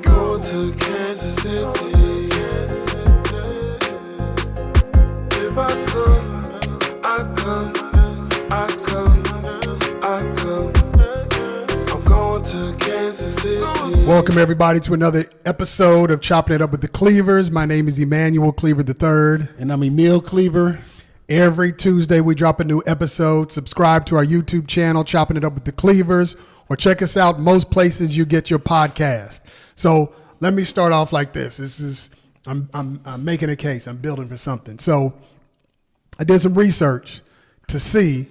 going to Kansas City. If I come, I come, I come, I come. I'm going to Kansas City. Welcome everybody to another episode of Choppin' It Up with the Cleavers. My name is Emmanuel Cleaver III. And I'm Emil Cleaver. Every Tuesday we drop a new episode. Subscribe to our YouTube channel, Choppin' It Up with the Cleavers, or check us out most places you get your podcast. So let me start off like this. I'm making a case. I'm building for something. So I did some research to see,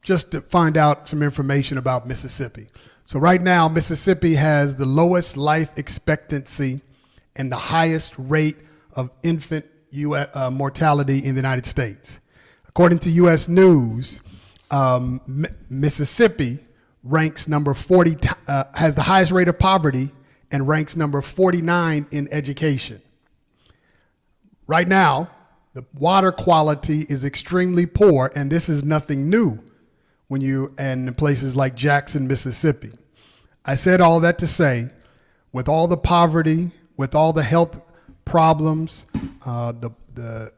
just to find out some information about Mississippi. So right now, Mississippi has the lowest life expectancy and the highest rate of infant mortality in the United States. According to U.S. News, Mississippi ranks number 40, has the highest rate of poverty and ranks number 49 in education. Right now, the water quality is extremely poor, and this is nothing new when you in places like Jackson, Mississippi. I said all that to say, with all the poverty, with all the health problems, the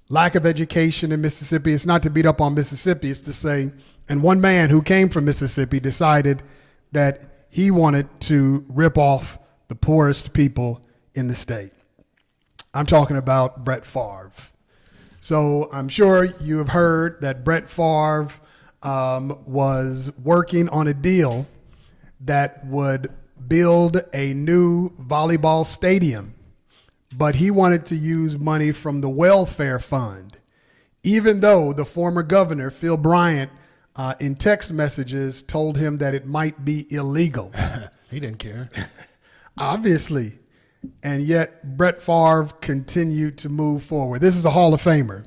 lack of education in Mississippi, it's not to beat up on Mississippi, it's to say, and one man who came from Mississippi decided that he wanted to rip off the poorest people in the state. I'm talking about Brett Favre. So I'm sure you have heard that Brett Favre was working on a deal that would build a new volleyball stadium, but he wanted to use money from the welfare fund, even though the former governor, Phil Bryant, in text messages told him that it might be illegal. He didn't care. Obviously. And yet Brett Favre continued to move forward. This is a Hall of Famer.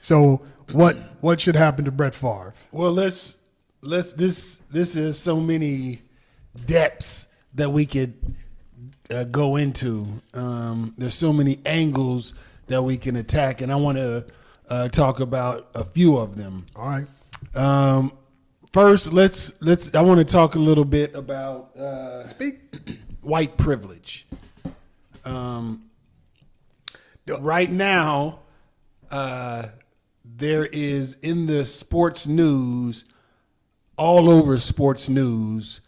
So what should happen to Brett Favre? Well, this is so many depths that we could go into. There's so many angles that we can attack, and I want to talk about a few of them. All right. First, I want to talk a little bit about white privilege. Right now, there is in the sports news, all over sports news,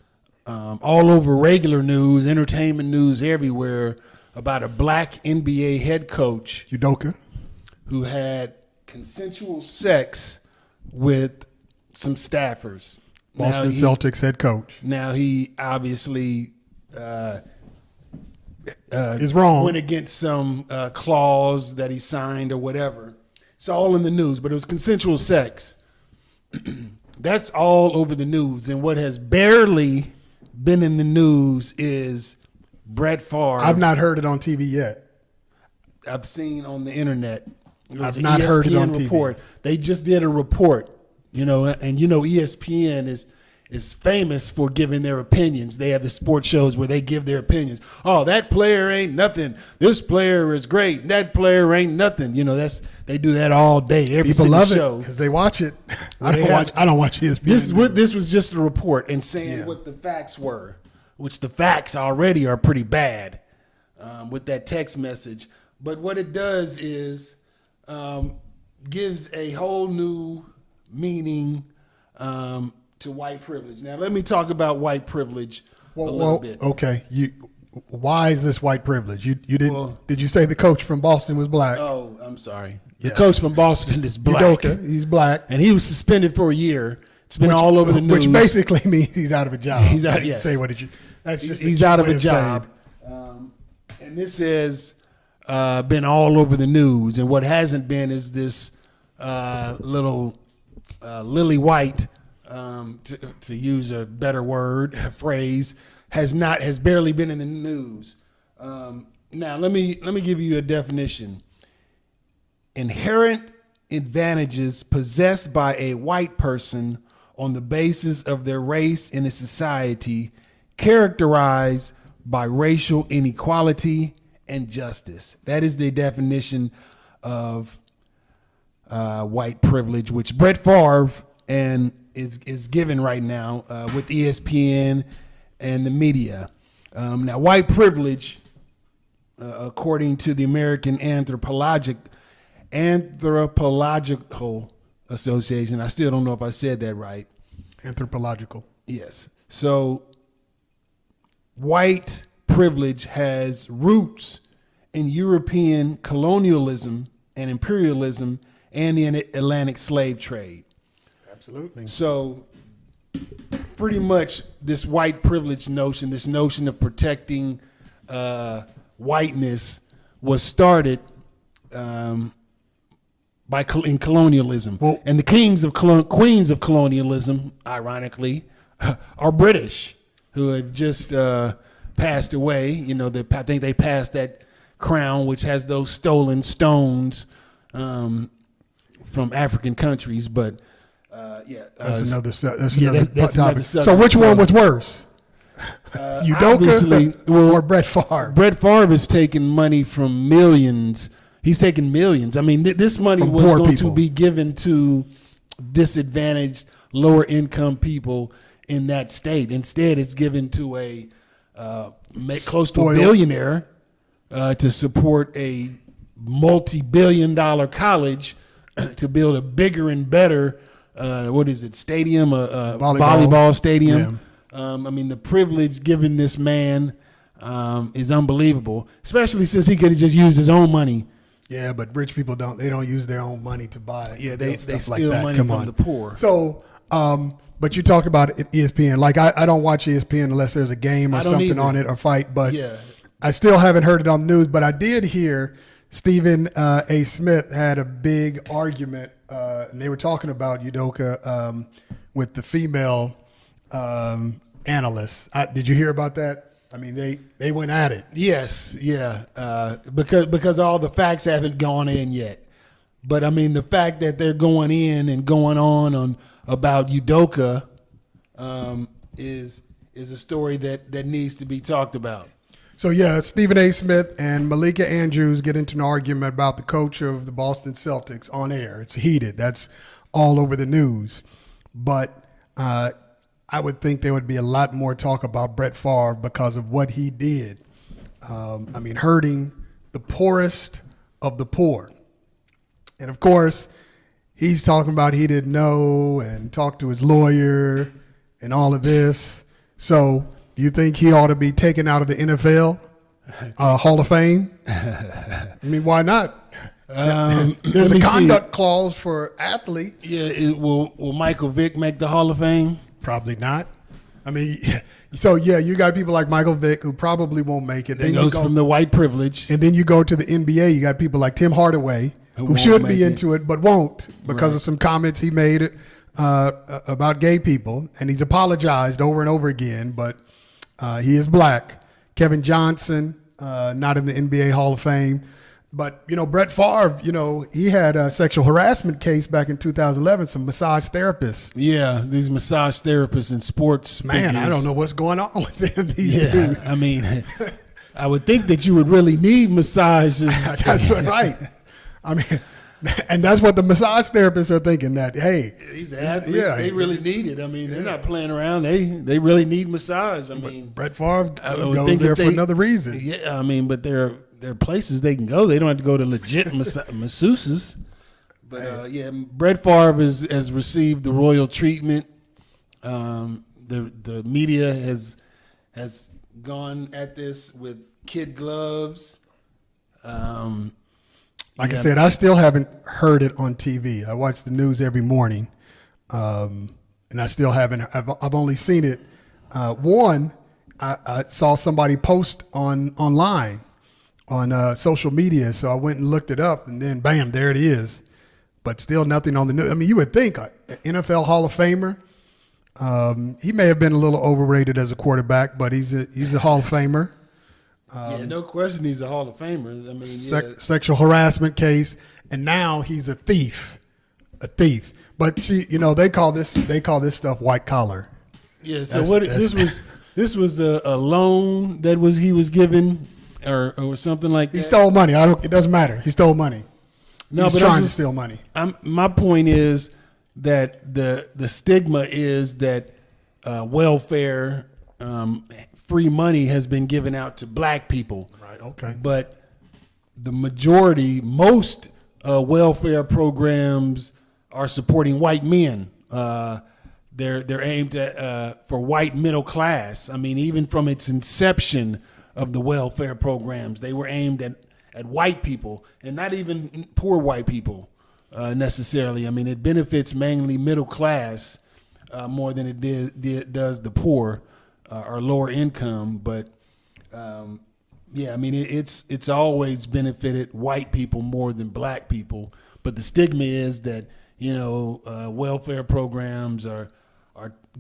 all over regular news, entertainment news everywhere, about a black NBA head coach, Udoka, who had consensual sex with some staffers. Boston Celtics head coach. Now he obviously is wrong. Went against some clause that he signed or whatever. It's all in the news, but it was consensual sex. That's all over the news. And what has barely been in the news is Brett Favre. I've not heard it on TV yet. I've seen on the internet. I've not heard it on report. TV. They just did a report, and ESPN is famous for giving their opinions. They have the sports shows where they give their opinions. Oh, that player ain't nothing. This player is great. That player ain't nothing. They do that all day. Every People love show. it because they watch it. I don't watch ESPN. This was just a report and saying what the facts were, which the facts already are pretty bad with that text message. But what it does is gives a whole new meaning to white privilege. Now, let me talk about white privilege a little bit. Okay. Why is this white privilege? You didn't? Did you say the coach from Boston was black? Oh, I'm sorry. The coach from Boston is black. Udoka, he's black, and he was suspended for a year. It's been all over the news, which basically means he's out of a job. He's out. Yes. Say what did you? That's just he's out of a job. And this has been all over the news. And what hasn't been is this little Lily White. To use a better phrase, has barely been in the news. Now let me give you a definition. Inherent advantages possessed by a white person on the basis of their race in a society characterized by racial inequality and justice. That is the definition of white privilege, which Brett Favre is given right now with ESPN and the media. Now, white privilege, according to the American Anthropological Association, I still don't know if I said that right. Anthropological. Yes. So, white privilege has roots in European colonialism and imperialism and the Atlantic slave trade. Absolutely. So, pretty much this white privilege notion, this notion of protecting whiteness, was started in colonialism. Well, and the queens of colonialism, ironically, are British, who have just passed away. You know, I think they passed that crown, which has those stolen stones from African countries. But that's another that's topic. another So which one was worse? Udoka or Brett Favre? Brett Favre is taking money from millions. He's taking millions. I mean, this money From was poor going people. to be given to disadvantaged, lower income people in that state. Instead, it's given to a close to a Spoiled. billionaire to support a multi-billion-dollar college to build a bigger and better stadium, volleyball stadium. I mean, the privilege given this man is unbelievable, especially since he could have just used his own money. Yeah, but rich people don't use their own money to buy. Yeah, to they build stuff steal like that. money Come from on. the poor. So, but you talked about ESPN. Like I don't watch ESPN unless there's a game or I don't something either. on it or fight. But Yeah. I still haven't heard it on the news. But I did hear Stephen A. Smith had a big argument, and they were talking about Udoka with the female analysts. Did you hear about that? I mean, they went at it. Yes, yeah, because all the facts haven't gone in yet. But I mean, the fact that they're going in and going on about Udoka is a story that needs to be talked about. So yeah, Stephen A. Smith and Malika Andrews get into an argument about the coach of the Boston Celtics on air. It's heated. That's all over the news. But I would think there would be a lot more talk about Brett Favre because of what he did. I mean, hurting the poorest of the poor. And of course, he's talking about he didn't know and talked to his lawyer and all of this. So do you think he ought to be taken out of the NFL Hall of Fame? I mean, why not? There's a conduct clause for athletes. Yeah, will Michael Vick make the Hall of Fame? Probably not. I mean, so yeah, you got people like Michael Vick who probably won't make it. That goes from the white privilege. And then you go to the NBA, you got people like Tim Hardaway who should be into it but won't because of some comments he made about gay people. And he's apologized over and over again, but he is black. Kevin Johnson, not in the NBA Hall of Fame. But, you know, Brett Favre, you know, he had a sexual harassment case back in 2011, some massage therapists. Yeah, these massage therapists and sports Man, figures. I don't know what's going on with them these Yeah, dudes. I mean, I would think that you would really need massages. That's right. I mean, and that's what the massage therapists are thinking, that, hey. These athletes, Yeah. they really need it. I mean, they're not playing around. They really need massage. I mean, Brett Favre I would goes think there if for they- another reason. Yeah, I mean, but there are places they can go. They don't have to go to legit masseuses. But yeah, Brett Favre has received the royal treatment. The media has gone at this with kid gloves. Like I said, I still haven't heard it on TV. I watch the news every morning, and I still haven't. I've only seen it. I saw somebody post online on social media, so I went and looked it up, and then bam, there it is. But still nothing on the news. I mean, you would think an NFL Hall of Famer. He may have been a little overrated as a quarterback, but he's a Hall of Famer. Yeah, no question, he's a Hall of Famer. I mean, Sexual harassment case, and now he's a thief. But they call this stuff white collar. yeah. So this was a loan that he was given, or something like that. He stole money. It doesn't matter. He stole money. No, He's but trying to steal money. My point is that the stigma is that welfare free money has been given out to black people. Right. Okay. But the majority, most welfare programs are supporting white men. They're aimed at for white middle class. I mean, even from its inception of the welfare programs, they were aimed at white people and not even poor white people necessarily. I mean, it benefits mainly middle class more than it does the poor or lower income. But yeah, I mean, it's always benefited white people more than black people. But the stigma is that, you know, welfare programs are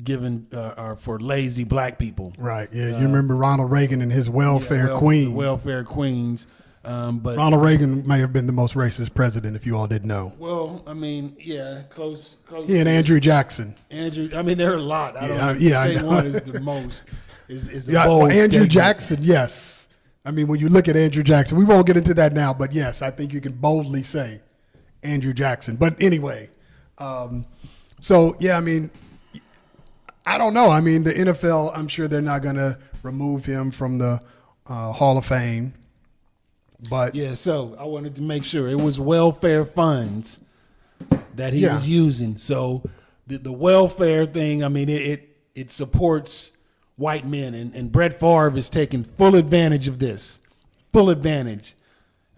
given are for lazy black people. Right. Yeah. You remember Ronald Reagan and his welfare queen. Welfare queens. But Ronald Reagan may have been the most racist president, if you all didn't know. well, I mean, yeah, close. He and Andrew Jackson. Andrew. I mean, there are a lot. I don't I say know. one is the most. Is a Yeah, bold well, Andrew statement. Jackson, yes. I mean, when you look at Andrew Jackson, we won't get into that now, but yes, I think you can boldly say Andrew Jackson. But anyway, so yeah, I mean, I don't know. I mean, the NFL, I'm sure they're not going to remove him from the Hall of Fame. But Yeah, so I wanted to make sure it was welfare funds that he Yeah. was using. So the welfare thing, I mean, it supports white men, and Brett Favre is taking full advantage of this. Full advantage.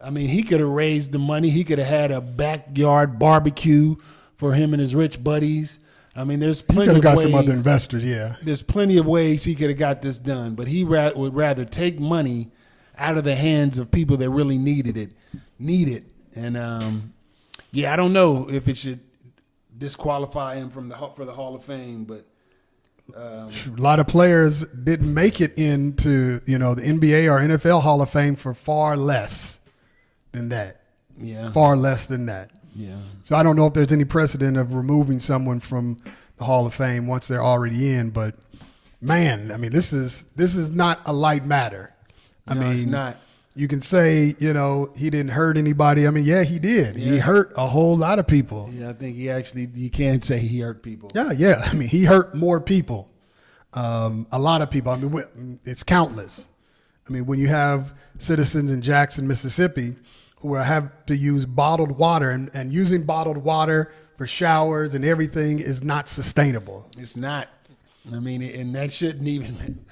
I mean, he could have raised the money. He could have had a backyard barbecue for him and his rich buddies. I mean, there's he plenty could have of got ways. some other investors, yeah. There's plenty of ways he could have got this done, but he would rather take money out of the hands of people that really need it. And yeah, I don't know if it should disqualify him for the Hall of Fame, but A lot of players didn't make it into, the NBA or NFL Hall of Fame for far less than that. yeah, Far less than that. yeah. So I don't know if there's any precedent of removing someone from the Hall of Fame once they're already in, but man, I mean, this is not a light matter. I No, mean, it's not. You can say, he didn't hurt anybody. I mean, yeah, he did. He Yeah. hurt a whole lot of people. Yeah, I think you can say he hurt people. Yeah. I mean, he hurt more people. A lot of people. I mean, it's countless. I mean, when you have citizens in Jackson, Mississippi, who have to use bottled water, and using bottled water for showers and everything is not sustainable. It's not. I mean, and that shouldn't even.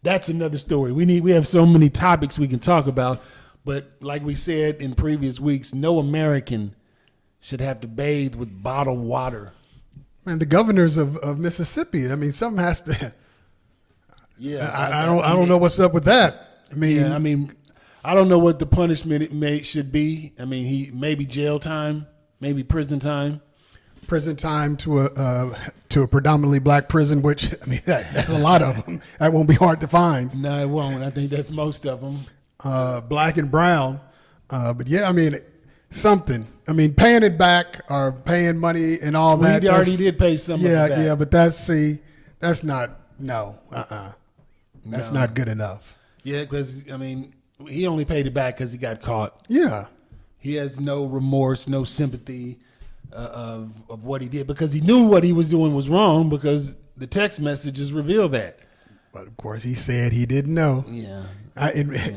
That's another story. We have so many topics we can talk about, but like we said in previous weeks, no American should have to bathe with bottled water. Man, the governors of Mississippi. I mean, something has to. Yeah, I don't know what's up with that. I mean, I don't know what the punishment should be. I mean, he maybe jail time, maybe prison time. prison time to a predominantly black prison, which I mean that's a lot of them. That won't be hard to find. No, it won't. I think that's most of them. Black and brown, but yeah, I mean something. I mean paying it back or paying money and all that. He already did pay some of it back. Yeah, but that's not that's not good enough. Yeah, because I mean, he only paid it back because he got caught. Yeah. He has no remorse, no sympathy of what he did, because he knew what he was doing was wrong, because the text messages reveal that. But of course, he said he didn't know. Yeah.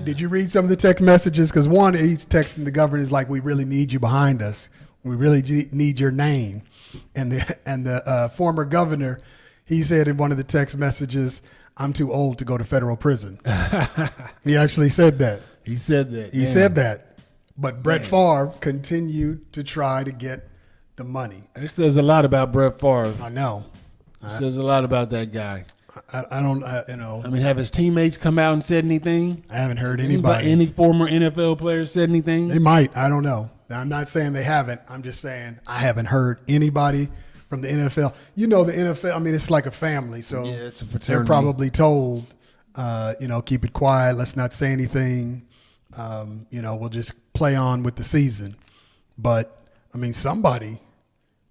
Did you read some of the text messages? Because one, he's texting the governors like, "We really need you behind us. We really need your name." And the former governor, he said in one of the text messages, "I'm too old to go to federal prison." He actually said that. He said that. He said that. But Brett Favre continued to try to get the money. It says a lot about Brett Favre. I know. It says a lot about that guy. I don't. I mean, have his teammates come out and said anything? I haven't heard Has anybody. any former NFL player said anything? They might. I don't know. I'm not saying they haven't. I'm just saying I haven't heard anybody from the NFL. The NFL, I mean, it's like a family. So Yeah, it's a they're fraternity. probably told, keep it quiet. Let's not say anything. We'll just play on with the season. But, I mean, somebody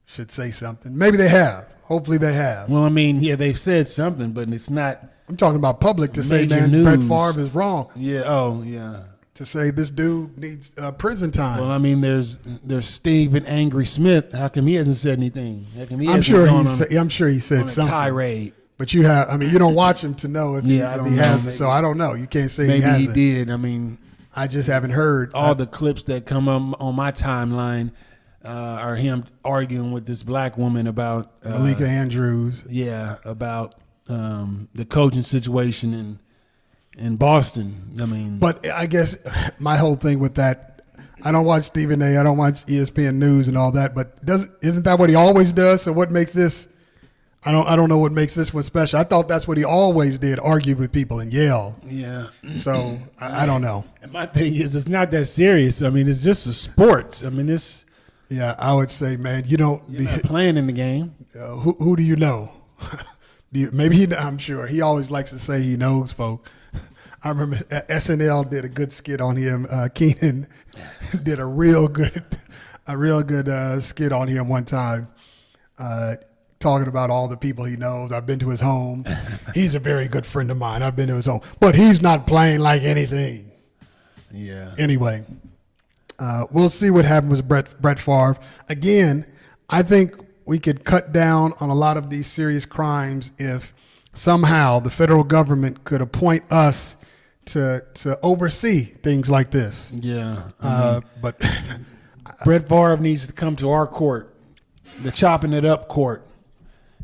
should say something. Maybe they have. Hopefully they have. Well, I mean, yeah, they've said something, but it's not. I'm talking about public to say, Major man, Brett news. Favre is wrong. Yeah. Oh, yeah. To say this dude needs prison time. Well, I mean, there's Stephen Angry Smith. How come he hasn't said anything? How come he I'm hasn't sure gone he said on something. a tirade? But you have, I mean, you don't watch him to know if Yeah, I if don't he know. has it. Maybe- So I don't know. You can't say he Maybe he hasn't. did. I mean, I just haven't heard. all the clips that come up on my timeline are him arguing with this black woman about Malika Andrews. yeah, about the coaching situation in Boston. I mean, But I guess my whole thing with that, I don't watch Stephen A. I don't watch ESPN News and all that. But isn't that what he always does? So what makes this? I don't know what makes this one special. I thought that's what he always did: argued with people and yell. yeah. So I don't know. And my thing is, it's not that serious. I mean, it's just a sports. I mean, it's Yeah, I would say, man, you don't. you're not playing in the game. Who do you know? I'm sure he always likes to say he knows folk. I remember SNL did a good skit on him. Keenan did a real good skit on him one time, talking about all the people he knows. I've been to his home. He's a very good friend of mine. I've been to his home, but he's not playing like anything. Yeah. Anyway, we'll see what happens with Brett Favre. Again, I think we could cut down on a lot of these serious crimes if somehow the federal government could appoint us to oversee things like this. Yeah. But Brett Favre needs to come to our court, the Choppin It Up court,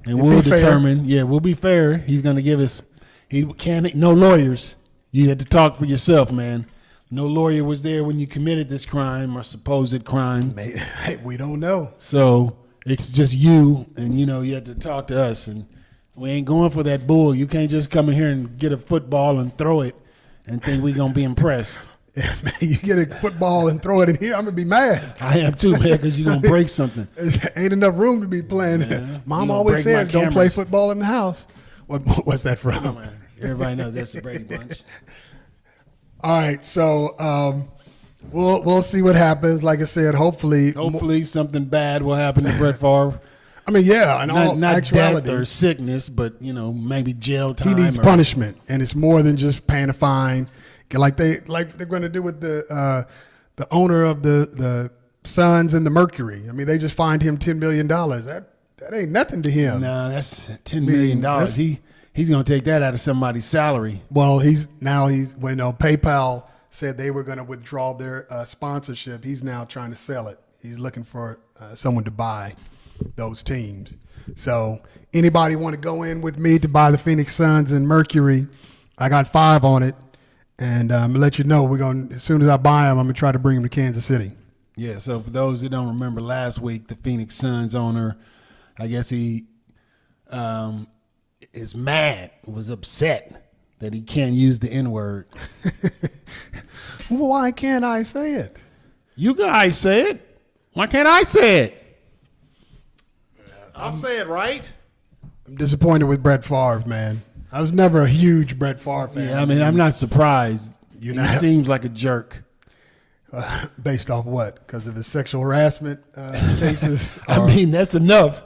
and It'd we'll be fair. determine. Yeah, we'll be fair. He's going to give us. He can't. No lawyers. You had to talk for yourself, man. No lawyer was there when you committed this crime or supposed crime. hey, we don't know. So it's just you, and you had to talk to us, and we ain't going for that bull. You can't just come in here and get a football and throw it and think we gonna be impressed. Man, you get a football and throw it in here, I'm gonna be mad. I am too, man, because you're gonna break something. Ain't enough room to be playing. Yeah. Mom You gonna always break my says, "Don't play cameras." football in the house." What's that from? Come on, everybody knows that's the Brady Bunch. All right, so we'll see what happens. Like I said, hopefully, Something bad will happen to Brett Favre. I mean, yeah, in all Not actuality, death or sickness, but maybe jail he time. needs or- punishment, and it's more than just paying a fine, like they're going to do with the owner of the Suns and the Mercury. I mean, they just fined him $10 million. That ain't nothing to him. Nah, that's $10 million. that's- He's gonna take that out of somebody's salary. Well, when PayPal said they were going to withdraw their sponsorship, he's now trying to sell it. He's looking for someone to buy those teams. So anybody want to go in with me to buy the Phoenix Suns and Mercury? I got 5 on it, and I'm gonna let you know. As soon as I buy them, I'm gonna try to bring them to Kansas City. Yeah, so for those that don't remember last week, the Phoenix Suns owner, I guess he is mad, was upset that he can't use the N-word. Well, why can't I say it? You guys say it. Why can't I say it? I'll say it right. I'm disappointed with Brett Favre, man. I was never a huge Brett Favre fan. Yeah, I mean, I'm not surprised. You're He not- seems like a jerk. Based off what? Because of his sexual harassment cases? I Or- mean, that's enough.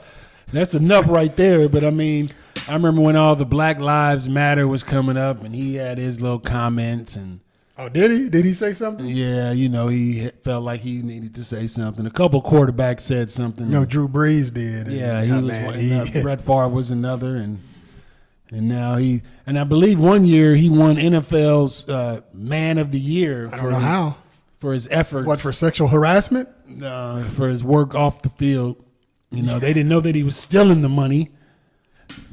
That's enough right there. But I mean, I remember when all the Black Lives Matter was coming up, and he had his little comments, and Oh, did he? Did he say something? yeah, he felt like he needed to say something. A couple quarterbacks said something. No, Drew Brees did. And, Yeah, he was man, one. he- Brett Favre was another, and now and I believe one year he won NFL's Man of the Year. I don't know how. For his efforts. What, for sexual harassment? For his work off the field. They didn't know that he was stealing the money.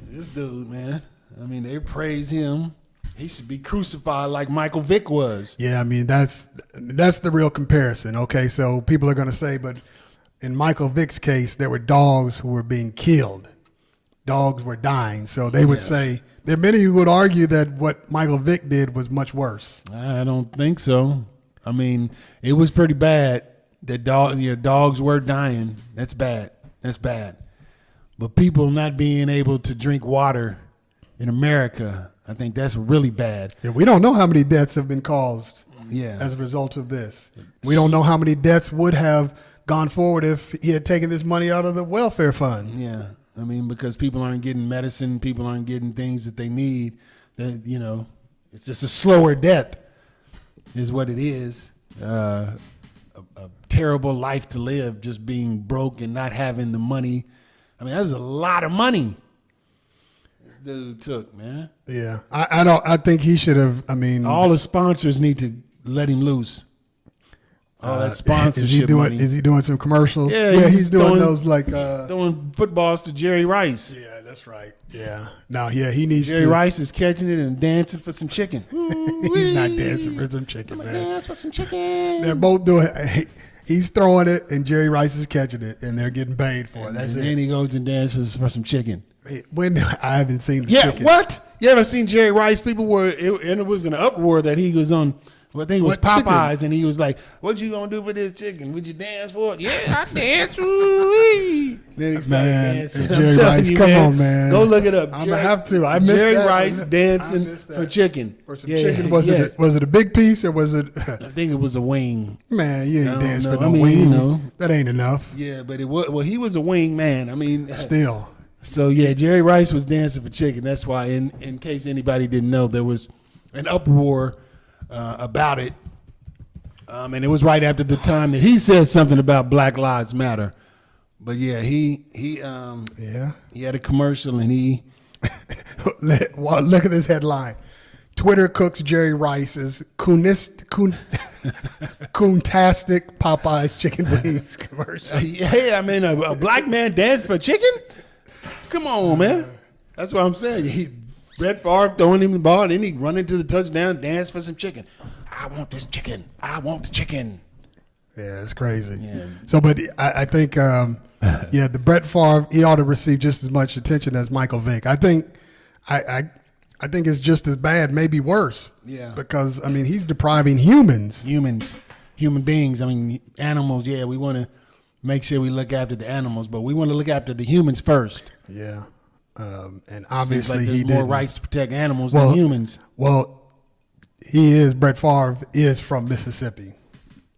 This dude, man. I mean, they praise him. He should be crucified like Michael Vick was. Yeah, I mean, that's the real comparison. Okay, so people are going to say, but in Michael Vick's case, there were dogs who were being killed. Dogs were dying. So they would say, there are many who would argue that what Michael Vick did was much worse. I don't think so. I mean, it was pretty bad that dogs were dying. That's bad. That's bad. But people not being able to drink water in America, I think that's really bad. Yeah, we don't know how many deaths have been caused Yeah. as a result of this. We don't know how many deaths would have gone forward if he had taken this money out of the welfare fund. Yeah. I mean, because people aren't getting medicine, people aren't getting things that they need. It's just a slower death is what it is. A terrible life to live, just being broke and not having the money. I mean, that was a lot of money. dude took, man. Yeah, I don't. I think he should have. I mean, All the sponsors need to let him loose. All that sponsorship money. Is he doing some commercials? Yeah, he's doing throwing- those like. Throwing footballs to Jerry Rice. Yeah, that's right. Yeah. No, yeah, he needs Jerry to. Rice is catching it and dancing for some chicken. He's not dancing for some chicken, man. Dance for some chicken. They're both doing. He's throwing it, and Jerry Rice is catching it, and they're getting paid for it. That's and it. then he goes and dances for some chicken. When I haven't seen the Yeah, chicken. what? You ever seen Jerry Rice? People were, and it was an uproar that he was on. Well, I think it was What chicken? Popeyes, and he was like, "What you gonna do for this chicken? Would you dance for it?" Yeah, I dance. Woo-wee. Then he started Man, dancing. and I'm Jerry telling Rice, you, come on, man. Go look it up. I'm gonna have to. I missed Jerry that. Rice I dancing missed that. for chicken. For some Yeah, chicken, was yes. it a big piece or was it? I think it was a wing. Man, you I ain't don't dance know. for no I mean, wing. you know. That ain't enough. Yeah, but it was. Well, he was a wing man. I mean, Still, so yeah, Jerry Rice was dancing for chicken. That's why, in case anybody didn't know, there was an uproar about it, and it was right after the time that he said something about Black Lives Matter. But yeah, he yeah. had a commercial and he Look at this headline: Twitter cooks Jerry Rice's coontastic Popeyes chicken wings commercial. yeah, I mean a black man danced for chicken. Come on, man. That's what I'm saying. Brett Favre throwing him the ball, and then he run into the touchdown, dance for some chicken. I want this chicken. I want the chicken. Yeah, it's crazy. Yeah. So, but I think, the Brett Favre, he ought to receive just as much attention as Michael Vick. I think it's just as bad, maybe worse. Yeah. Because I mean, he's depriving human beings. I mean, animals. Yeah, we want to make sure we look after the animals, but we want to look after the humans first. Yeah. And Seems obviously like there's he more didn't. rights to protect animals than humans. Well, Brett Favre is from Mississippi.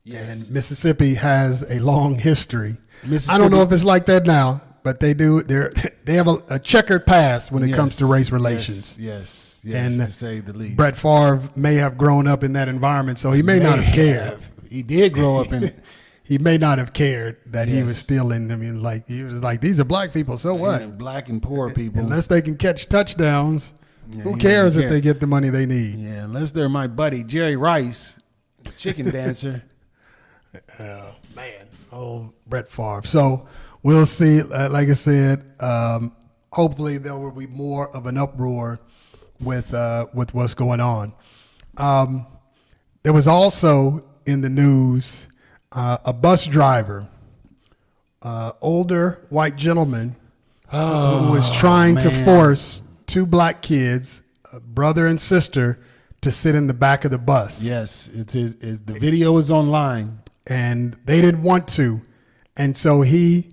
Yes. And Mississippi has a long history. I Mississippi- don't know if it's like that now, but they do. They have a checkered past when it comes to race relations. Yes, And to say the least. Brett Favre may have grown up in that environment, so he may not have cared. He did grow up in it. He may not have cared that he Yes. was stealing. I mean, like he was like, these are black people, so what? And black and poor people. Unless they can catch touchdowns, Yeah, who he cares doesn't if care. they get the money they need? Yeah, unless they're my buddy Jerry Rice, the chicken dancer. Man, oh Brett Favre. So we'll see. Like I said, hopefully there will be more of an uproar with what's going on. There was also in the news a bus driver, older white gentleman, who was trying to man. force two black kids, a brother and sister, to sit in the back of the bus. Yes, the video is online. And they didn't want to. And so he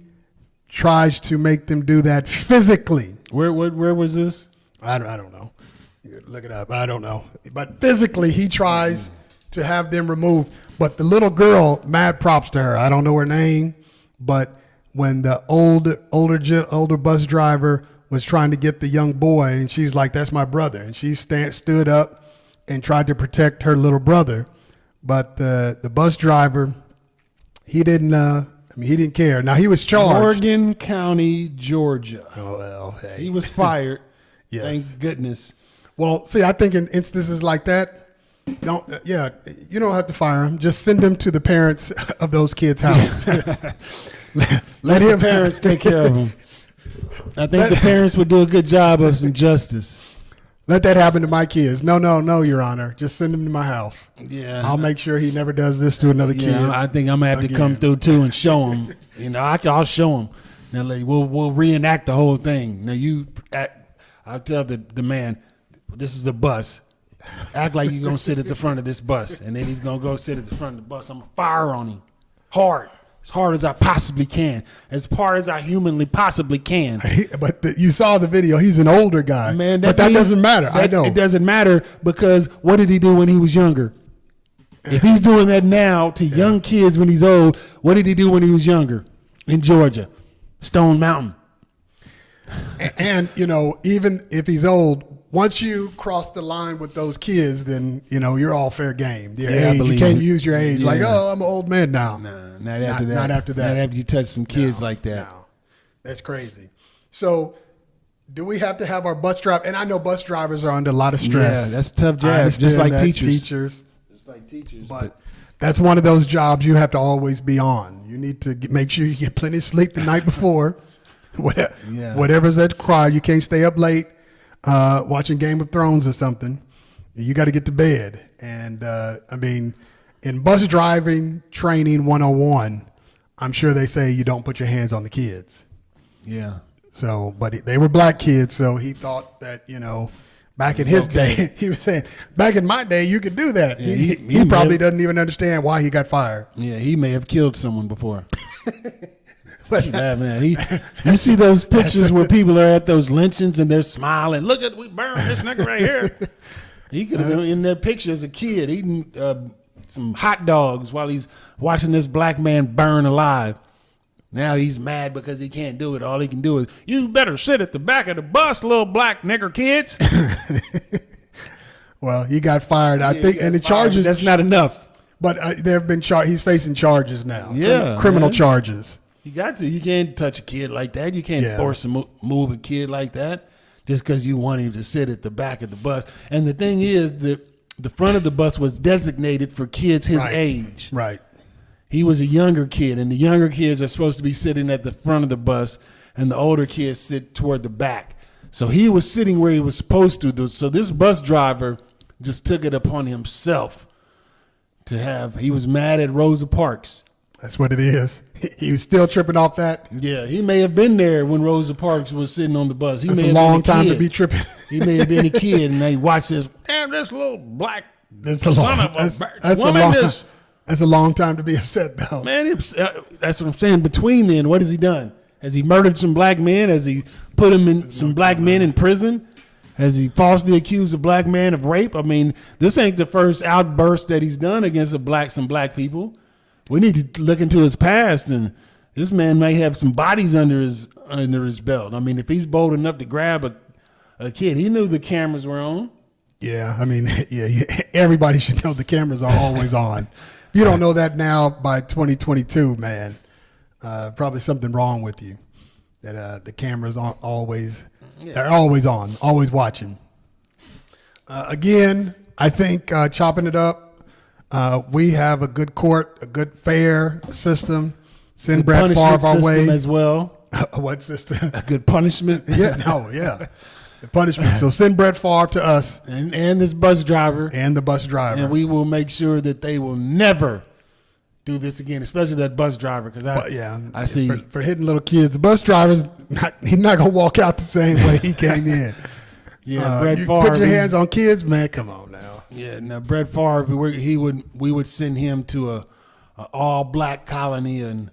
tries to make them do that physically. Where was this? I don't know. Look it up. I don't know. But physically, he tries to have them removed. But the little girl, mad props to her. I don't know her name. But when the older bus driver was trying to get the young boy, and she's like, that's my brother. And she stood up and tried to protect her little brother. But the bus driver, he didn't care. Now, he was charged. Morgan County, Georgia. Oh, well, hey. He was fired. Yes. Thank goodness. Well, see, I think in instances like that, you don't have to fire him. Just send him to the parents of those kids' house. Let him Parents take care of him. I think the parents would do a good job of some justice. Let that happen to my kids. No, Your Honor. Just send him to my house. Yeah. I'll make sure he never does this to another kid. Yeah, I think I'm gonna have to come again. through too and show him. I'll show him. Now we'll reenact the whole thing. Now I'll tell the man, this is a bus. Act like you're gonna sit at the front of this bus, and then he's gonna go sit at the front of the bus. I'm gonna fire on him, hard as I possibly can, as hard as I humanly possibly can. But you saw the video. He's an older guy. Man, but that means- doesn't matter. I know. It doesn't matter because what did he do when he was younger? If he's doing that now to young kids when he's old, what did he do when he was younger in Georgia? Stone Mountain. And, even if he's old, once you cross the line with those kids, then, you're all fair game. Your Yeah, I age, you believe can't it. use your age like, Yeah. oh, I'm an old man now. Nah, not after that. Not after that. Not after you touch some kids like that. No, that's crazy. So Do we have to have our bus driver? And I know bus drivers are under a lot of stress. Yeah, that's a tough I job, just understand like that, teachers. Just like teachers. But that's one of those jobs you have to always be on. You need to make sure you get plenty of sleep the night before. Whatever's that required. You can't stay up late watching Game of Thrones or something. You got to get to bed. And I mean, in bus driving training 101, I'm sure they say you don't put your hands on the kids. Yeah. So, but they were black kids, so he thought that, you know, back in his day, he was saying, back in my day, you could do that. Yeah, he probably doesn't even understand why he got fired. Yeah, he may have killed someone before. But you see those pictures where people are at those lynchings and they're smiling. Look at, we burned this nigga right here. He could have been in that picture as a kid eating some hot dogs while he's watching this black man burn alive. Now he's mad because he can't do it. All he can do is, you better sit at the back of the bus, little black nigger kids. Well, he got fired, I think, and the charges. That's not enough. But there have been he's facing charges now. Yeah, criminal man. Charges. You got to. You can't touch a kid like that. You can't force him move a kid like that just because you want him to sit at the back of the bus. And the thing is, the front of the bus was designated for kids his age. Right. He was a younger kid, and the younger kids are supposed to be sitting at the front of the bus, and the older kids sit toward the back. So he was sitting where he was supposed to. So this bus driver just took it upon himself to have. He was mad at Rosa Parks. That's what it is. He was still tripping off that. Yeah, he may have been there when Rosa Parks was sitting on the bus. That's a long time to be tripping. He may have been a kid, and they watched this. Damn, this little black That's a long time to be upset, though. Man, that's what I'm saying. Between then, what has he done? Has he murdered some black men? Has he put some black men in prison? Has he falsely accused a black man of rape? I mean, this ain't the first outburst that he's done against some black people. We need to look into his past, and this man may have some bodies under his belt. I mean, if he's bold enough to grab a kid, he knew the cameras were on. Yeah, I mean, everybody should know the cameras are always on. If you don't know that now, by 2022, man, probably something wrong with you. That the cameras aren't always, they're always on, always watching. Again, I think chopping it up. We have a good court, a good fair system. Send Brett Favre our way as well. What system? A good punishment. The punishment. So send Brett Favre to us and this bus driver and the bus driver, and we will make sure that they will never do this again, especially that bus driver. Because I see for hitting little kids. The bus driver's he's not gonna walk out the same way he came in. Brett Favre. Put your hands on kids, man. Come on now. Yeah, now Brett Favre, we would send him to a all black colony and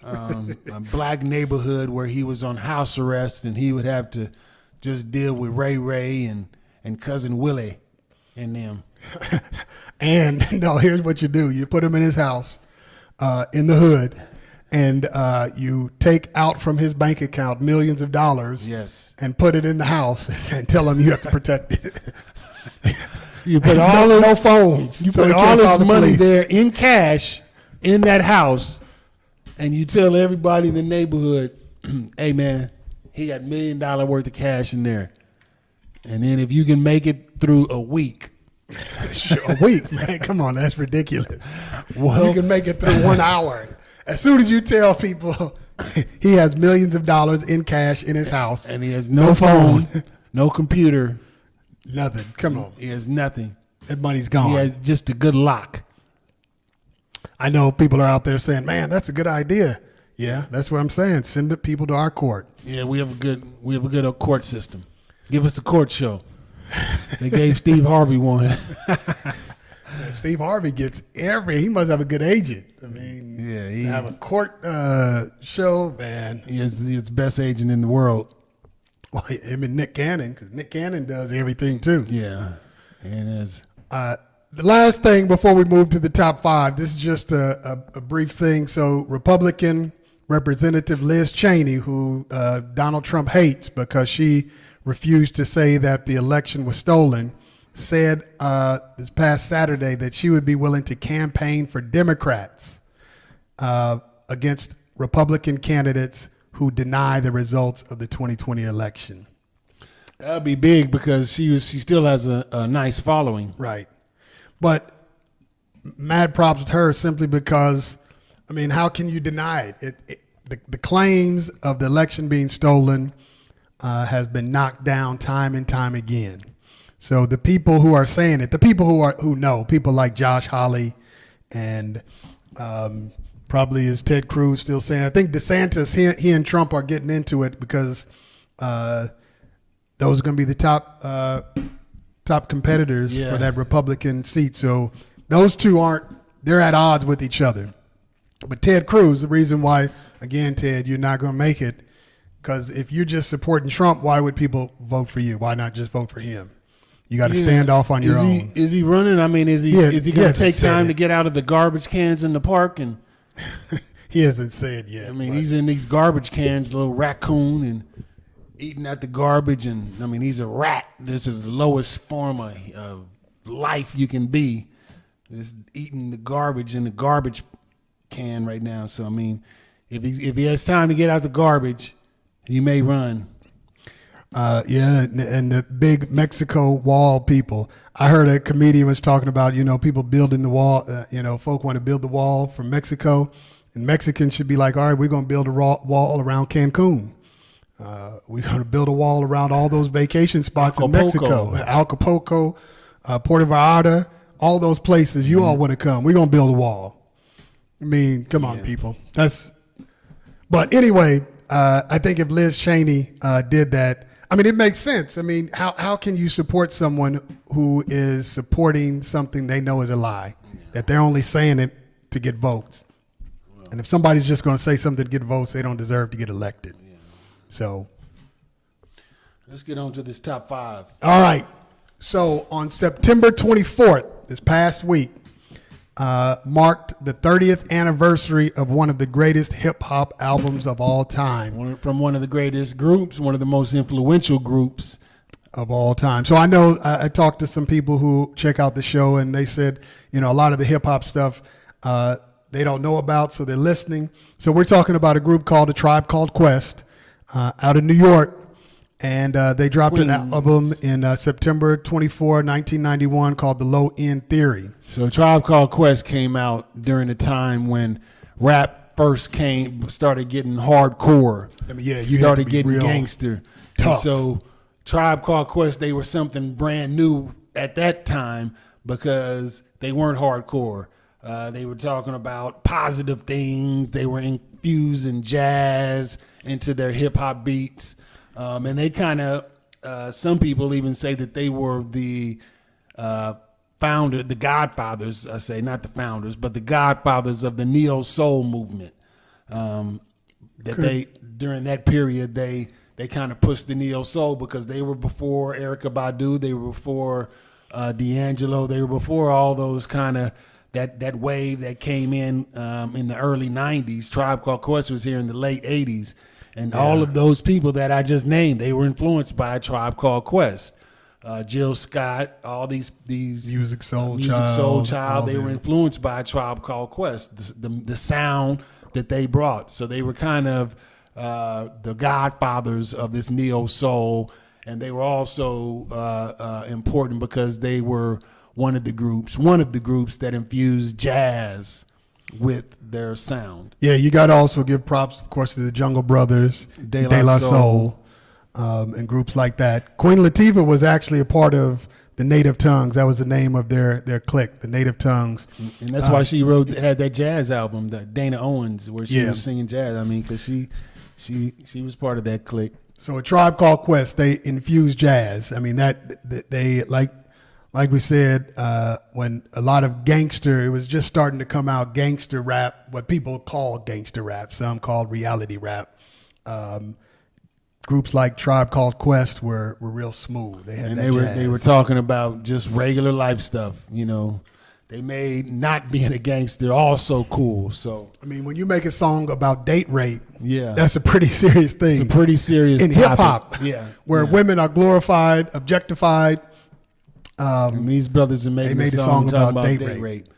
a black neighborhood where he was on house arrest, and he would have to just deal with Ray and cousin Willie and them. And no, here's what you do: you put him in his house, in the hood, and you take out from his bank account millions of dollars. Yes. And put it in the house and tell him you have to protect it. You put no phones. You put all his money there in cash in that house, and you tell everybody in the neighborhood, "Hey man, he got $1 million worth of cash in there." And then if you can make it through a week. A week, man. Come on, that's ridiculous. Well, you can make it through 1 hour. As soon as you tell people he has millions of dollars in cash in his house. And he has no phone, no computer. Nothing. Come on. He has nothing. That money's gone. He has just a good lock. I know people are out there saying, man, that's a good idea. Yeah, that's what I'm saying. Send the people to our court. Yeah, we have a good court system. Give us a court show. They gave Steve Harvey one. Steve Harvey gets he must have a good agent. I mean, he have a court show, man. He's the best agent in the world. Well, him and Nick Cannon, because Nick Cannon does everything too. Yeah, and as the last thing before we move to the top five, this is just a brief thing. So Republican Representative Liz Cheney, who Donald Trump hates because she refused to say that the election was stolen, said this past Saturday that she would be willing to campaign for Democrats against Republican candidates who deny the results of the 2020 election. That'd be big because she still has a nice following. Right. But mad props to her simply because, I mean, how can you deny it? The claims of the election being stolen has been knocked down time and time again. So the people who are saying it, the people who know, people like Josh Hawley and probably is Ted Cruz still saying, I think DeSantis, he and Trump are getting into it because those are going to be the top competitors for that Republican seat. So those two they're at odds with each other. But Ted Cruz, the reason why, again, Ted, you're not going to make it, because if you're just supporting Trump, why would people vote for you? Why not just vote for him? You got to stand off on your own. Is he running? I mean, is he going to take time to get out of the garbage cans in the park? And he hasn't said yet. I mean, he's in these garbage cans, little raccoon, and eating at the garbage. And I mean, he's a rat. This is the lowest form of life you can be. Just eating the garbage in the garbage can right now. So I mean, if he has time to get out the garbage, he may run. And the big Mexico wall people. I heard a comedian was talking about, people building the wall. Folk want to build the wall from Mexico, and Mexicans should be like, all right, we're going to build a wall around Cancun. We're going to build a wall around all those vacation spots in Mexico, Acapulco, Puerto Vallarta, all those places. You all want to come. We're going to build a wall. I mean, come on, people. But anyway, I think if Liz Cheney did that, I mean, it makes sense. I mean, how can you support someone who is supporting something they know is a lie, that they're only saying it to get votes? And if somebody's just going to say something to get votes, they don't deserve to get elected. So let's get on to this top 5. All right. So on September 24th, this past week, marked the 30th anniversary of one of the greatest hip-hop albums of all time. From one of the greatest groups, one of the most influential groups of all time. So I know I talked to some people who check out the show, and they said, a lot of the hip-hop stuff they don't know about, so they're listening. So we're talking about a group called A Tribe Called Quest out of New York. And they dropped an album in September 24, 1991 called The Low End Theory. So Tribe Called Quest came out during a time when rap first started getting hardcore. I mean, you started getting gangster. Tough. And so Tribe Called Quest, they were something brand new at that time because they weren't hardcore. They were talking about positive things. They were infusing jazz into their hip hop beats. And they kind of, some people even say that they were the the godfathers, I say, not the founders, but the godfathers of the neo soul movement. During that period, they kind of pushed the neo soul because they were before Erykah Badu, they were before D'Angelo, they were before all those kind of that wave that came in the early 90s. Tribe Called Quest was here in the late 80s. And all of those people that I just named, they were influenced by a Tribe Called Quest. Jill Scott, all these Music Soul Child, they were influenced by a Tribe Called Quest. The sound that they brought. So they were kind of the godfathers of this neo soul, and they were also important because they were one of the groups that infused jazz with their sound. Yeah, you got to also give props, of course, to the Jungle Brothers, De La Soul, and groups like that. Queen Latifah was actually a part of the Native Tongues. That was the name of their clique, the Native Tongues. And that's why she had that jazz album, the Dana Owens, where she was singing jazz. I mean, because she was part of that clique. So A Tribe Called Quest, they infused jazz. I mean, that they like we said, when a lot of it was just starting to come out, gangster rap, what people call gangster rap, some called reality rap. Groups like Tribe Called Quest were real smooth. They were talking about just regular life stuff, They made not being a gangster also cool. So I mean, when you make a song about date rape, yeah, that's a pretty serious thing. It's a pretty serious in hip hop, where women are glorified, objectified. And these brothers are making a song about date rape.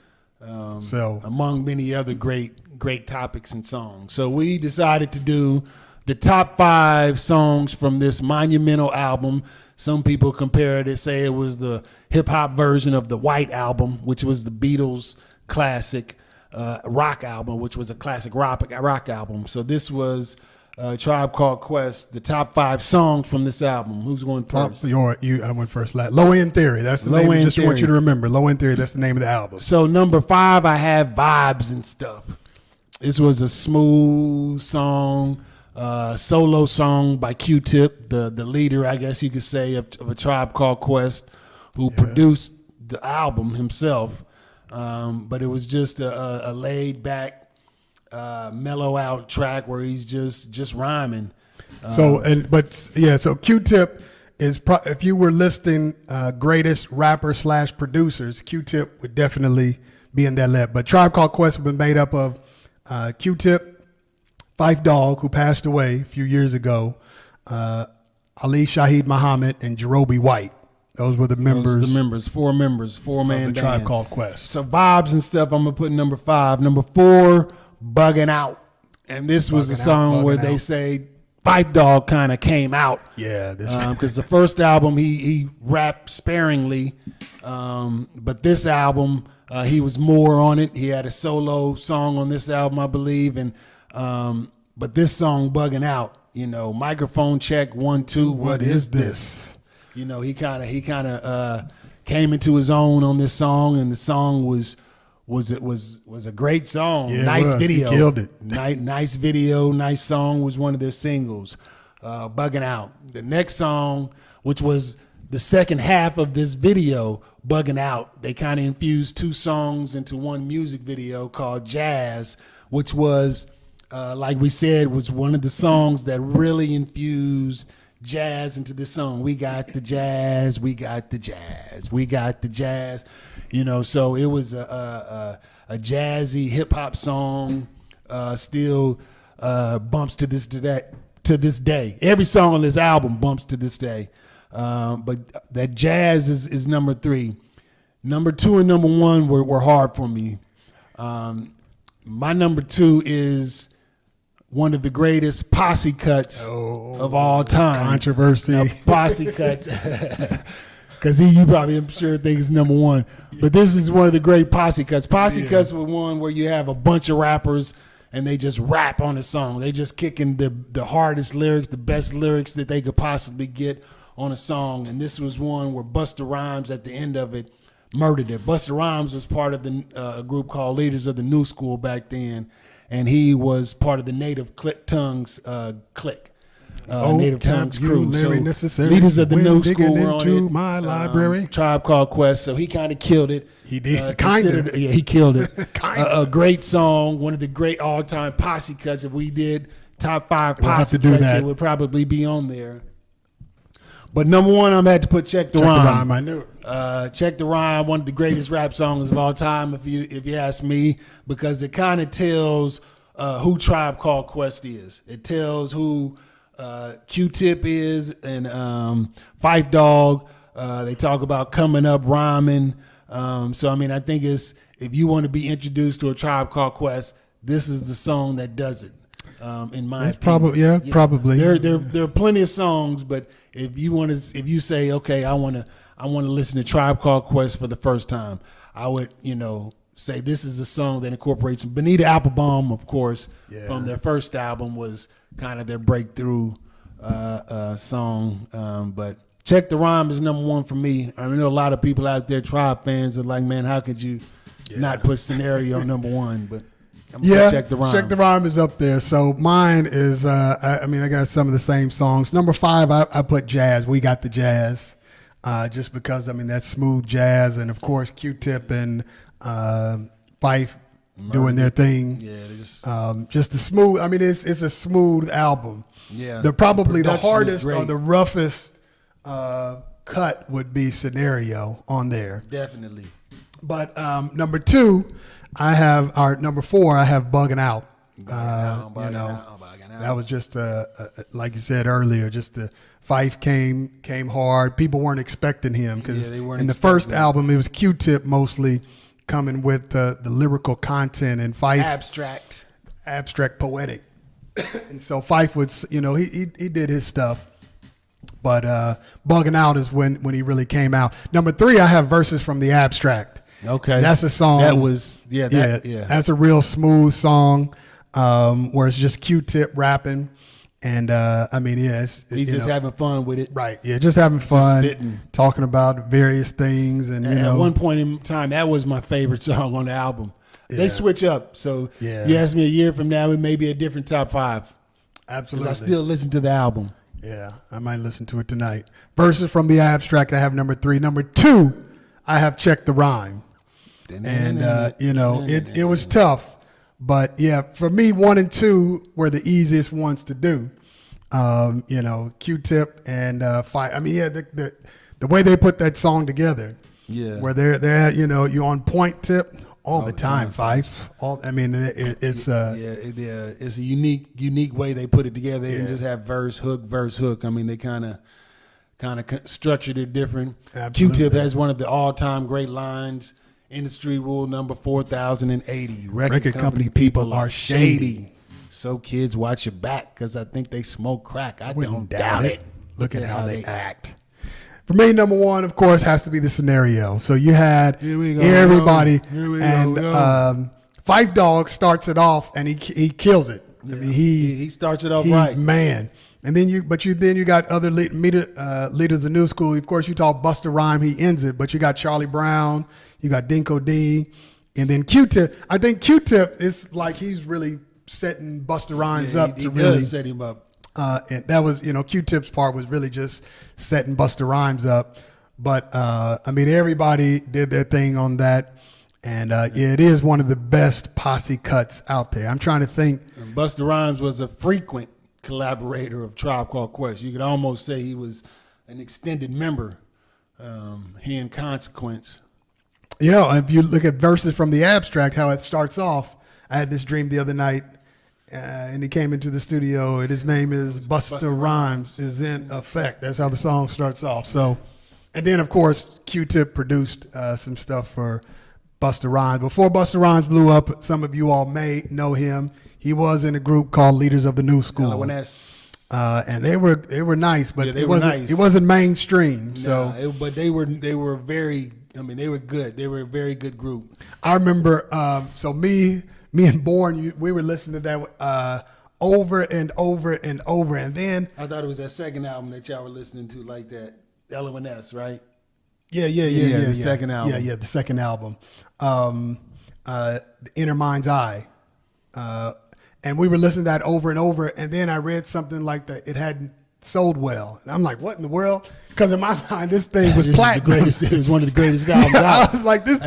So among many other great topics and songs. So we decided to do the top 5 songs from this monumental album. Some people compare it and say it was the hip hop version of the White Album, which was the Beatles' classic rock album, which was a classic rock album. So this was Tribe Called Quest, the top 5 songs from this album. Who's going first? I went first. Low End Theory. That's the name. Just want you to remember. Low End Theory. That's the name of the album. So number 5, I have Vibes and Stuff. This was a smooth song, solo song by Q-Tip, the leader, I guess you could say, of a Tribe Called Quest, who produced the album himself. But it was just a laid back, mellow out track where he's just rhyming. So Q-Tip is if you were listing greatest rapper / producers, Q-Tip would definitely be in that list. But Tribe Called Quest has been made up of Q-Tip, Phife Dawg, who passed away a few years ago, Ali Shaheed Muhammad, and Jerobe White. Those were the members. Four members, 4-man the Tribe Called Quest. So Vibes and Stuff, I'm gonna put number 5. Number 4, Bugging Out, and this was a song where they say Phife Dawg kind of came out. Yeah, because the first album he rapped sparingly, but this album he was more on it. He had a solo song on this album, I believe, and but this song Bugging Out, microphone check 1 2, what is this? He kind of came into his own on this song, and the song was a great song. Yeah, nice video. He killed it. Nice video, nice song, was one of their singles. Bugging Out. The next song, which was the second half of this video, Bugging Out, they kind of infused 2 songs into one music video called Jazz, which was, like we said, was one of the songs that really infused jazz into this song. We got the jazz, we got the jazz, we got the jazz. So it was a jazzy hip hop song, still bumps to this day. Every song on this album bumps to this day. But that jazz is number 3. Number 2 and number 1 were hard for me. My number 2 is one of the greatest posse cuts of all time. Controversy. Now, posse cuts. Because you probably, I'm sure, think it's number 1. But this is one of the great posse cuts. Posse cuts were one where you have a bunch of rappers and they just rap on a song. They just kicking the hardest lyrics, the best lyrics that they could possibly get on a song. And this was one where Busta Rhymes at the end of it murdered it. Busta Rhymes was part of a group called Leaders of the New School back then. And he was part of the Native Tongues clique. Native Tongues crew. So Leaders of the New School were on it. My library. Tribe Called Quest. So he kind of killed it. He did. Yeah, he killed it. A great song. One of the great all-time posse cuts. If we did top 5 posse cuts, it would probably be on there. But number 1, I'm had to put Check the Rhyme. I knew it. Check the Rhyme, one of the greatest rap songs of all time, if you ask me, because it kind of tells who Tribe Called Quest is. It tells who Q-Tip is and Phife Dawg. They talk about coming up, rhyming. So I think if you want to be introduced to a Tribe Called Quest, this is the song that does it. In my opinion, probably. There are plenty of songs, but if you say, okay, I want to listen to Tribe Called Quest for the first time, I would say this is a song that incorporates Bonita Applebum, of course, from their first album, was kind of their breakthrough song. But Check the Rhyme is number 1 for me. I know a lot of people out there, Tribe fans, are like, man, how could you not put Scenario number 1? But Check the Rhyme. Check the Rhyme is up there. So mine is, I got some of the same songs. Number 5, I put Jazz. We Got the Jazz. Just because, that's smooth jazz. And, of course, Q-Tip and Phife doing their thing. Yeah, just the smooth. It's a smooth album. Yeah. They're probably the hardest or the roughest cut would be Scenario on there. Definitely. But number 2, number 4, I have Bugging Out. That was just like you said earlier, just the Phife came hard. People weren't expecting him because in the first album it was Q-Tip mostly coming with the lyrical content, and Phife abstract poetic. And so Fife was, you know, he did his stuff. But Bugging Out is when he really came out. Number 3, I have Verses from the Abstract. Okay. That's a song. That was, yeah. That's a real smooth song where it's just Q-Tip rapping. And, I mean, yeah. He's just having fun with it. Right, yeah, just having fun, spitting. talking about various things. And, you know. At one point in time, that was my favorite song on the album. Yeah. They switch up. So Yeah. you ask me a year from now, it may be a different top 5. Absolutely. Because I still listen to the album. Yeah, I might listen to it tonight. Verses from the Abstract, I have number 3. Number 2, I have Check the Rhyme. And, you know, it was tough. But, yeah, for me, 1 and 2 were the easiest ones to do. You know, Q-Tip and Fife. I mean, yeah, the way they put that song together. Yeah. Where they're you know, you on point tip all the time, Fife. I mean, it's it's a unique way they put it together. They didn't just have verse hook. I mean, they kind of structured it different. Absolutely. Q-Tip has one of the all-time great lines. Industry rule number 4080. Record company people are shady. So kids, watch your back, because I think they smoke crack. I don't doubt it. Look at how they act. For me, number 1, of course, has to be The Scenario. So you had everybody, and Fife Dog starts it off, and he kills it. Yeah. I mean, he starts it off right, man. And then you got other leaders of new school. Of course, you talk Busta Rhyme, he ends it, but you got Charlie Brown, you got Dinko D, and then Q-Tip. I think Q-Tip is like he's really setting Busta Rhymes up to really set him up. And that was, you know, Q-Tip's part was really just setting Busta Rhymes up. But, I mean, everybody did their thing on that. And, yeah, it is one of the best posse cuts out there. I'm trying to think. And Busta Rhymes was a frequent collaborator of Tribe Called Quest. You could almost say he was an extended member, he and Consequence. Yeah, if you look at Verses from the Abstract, how it starts off, I had this dream the other night. And he came into the studio, and his name is Busta Rhymes is in effect. That's how the song starts off. So, and then of course Q-Tip produced some stuff for Busta Rhymes. Before Busta Rhymes blew up, some of you all may know him. He was in a group called Leaders of the New School, and they were nice, but it wasn't mainstream. But they were very. I mean, they were good. They were a very good group. I remember. So me and Born, we were listening to that over and over and over, and then I thought it was that second album that y'all were listening to, like that L.O.N.S., right? Yeah. The second album. Yeah, the second album. The Inner Mind's Eye. And we were listening to that over and over, and then I read something like that it hadn't sold well. And I'm like, what in the world? Because in my mind, this thing was platinum. It was one of the greatest albums out. I was like, this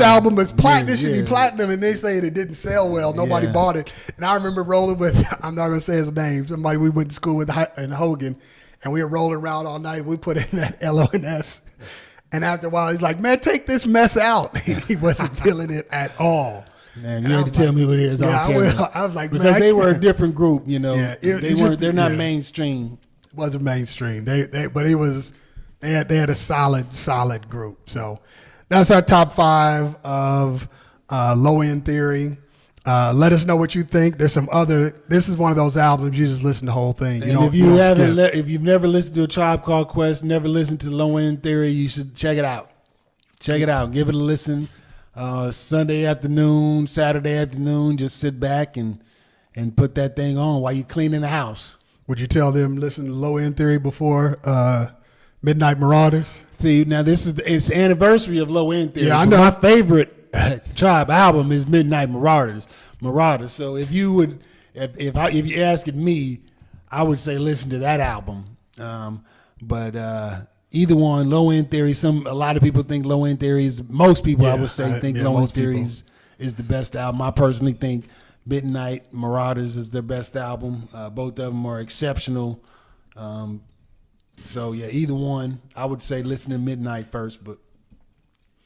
album is platinum. This should be platinum. And they say it didn't sell well. Nobody bought it. And I remember rolling with, I'm not going to say his name, somebody we went to school with in Hogan, and we were rolling around all night. We put in that L.O.N.S. And after a while, he's like, man, take this mess out. He wasn't feeling it at all. Man, you had to tell me what it is. I was like, because they were a different group, you know. Yeah, they're not mainstream. It wasn't mainstream. But they had a solid group. So that's our top 5 of Low End Theory. Let us know what you think. There's some other. This is one of those albums you just listen to the whole thing. If you've never listened to a Tribe Called Quest, never listened to Low End Theory, you should check it out. Check it out. Give it a listen. Sunday afternoon, Saturday afternoon, just sit back and put that thing on while you're cleaning the house. Would you tell them listen to Low End Theory before Midnight Marauders? See, now it's the anniversary of Low End Theory. Yeah, I know. My favorite Tribe album is Midnight Marauders. So if you're asking me, I would say listen to that album. But either one, Low End Theory. A lot of people think Low End Theory is. Most people, I would say, think Low End Theory is the best album. I personally think Midnight Marauders is their best album. Both of them are exceptional. So yeah, either one. I would say listen to Midnight first, but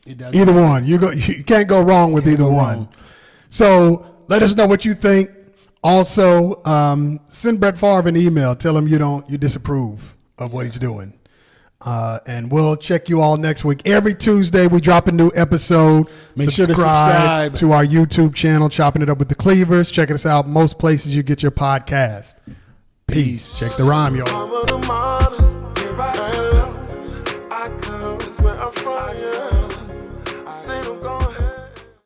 it doesn't. Either one. You can't go wrong with either one. So let us know what you think. Also, send Brett Favre an email. Tell him you disapprove of what he's doing. And we'll check you all next week. Every Tuesday, we drop a new episode. Make sure to subscribe to our YouTube channel, Chopping It Up with the Cleavers. Check us out most places you get your podcast. Peace. Check the rhyme, y'all. I'm a modest, here I am. I come, that's where I'm from, yeah.